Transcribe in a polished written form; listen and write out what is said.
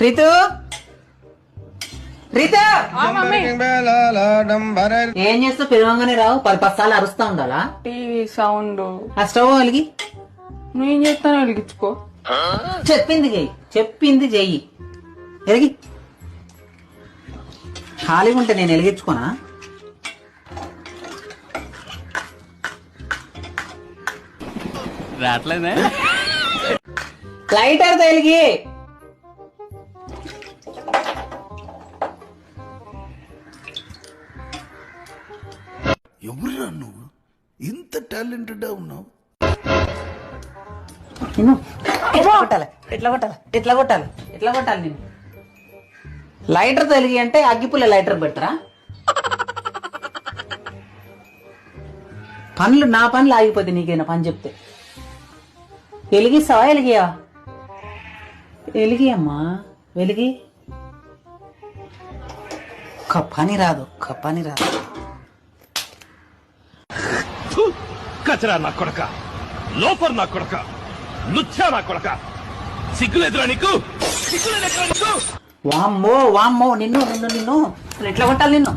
రితు రితు ఏం చేస్తావు? పిలవంగానే రావు. 10 సార్లు అరుస్తా ఉండాలా? TV sound. ఆ స్టవ్ వెలిగి. నువ్వేం చేస్తానో వెలిగించుకో. చెప్పింది చెయ్యి. ఎలిగి. ఖాళీగా ఉంటే నేను వెలిగించుకోనా? రావట్లేదే. లైటర్ వెలిగి. ఎవరురా నువ్వు? ఇంత టాలెంటెడ్ ఉన్నావు. ఎట్లా కొట్టాలి నేను? లైటర్ తొలిగి అంటే అగ్గిపుల్ల లైటర్ పెట్టరా? నా పనులు ఆగిపోతే నీకేనా పని చెప్తే? వెలిగిస్తావా? వెలిగి అమ్మా, వెలిగి. పని రాదు. కచరా నా కొడక, లోఫర్ నా కొడక, లుచ్చా నా కొడక, సిగ్గులేదురా నీకు? వామ్మో నిన్ను ఎట్లా కొట్టాలి నిన్ను?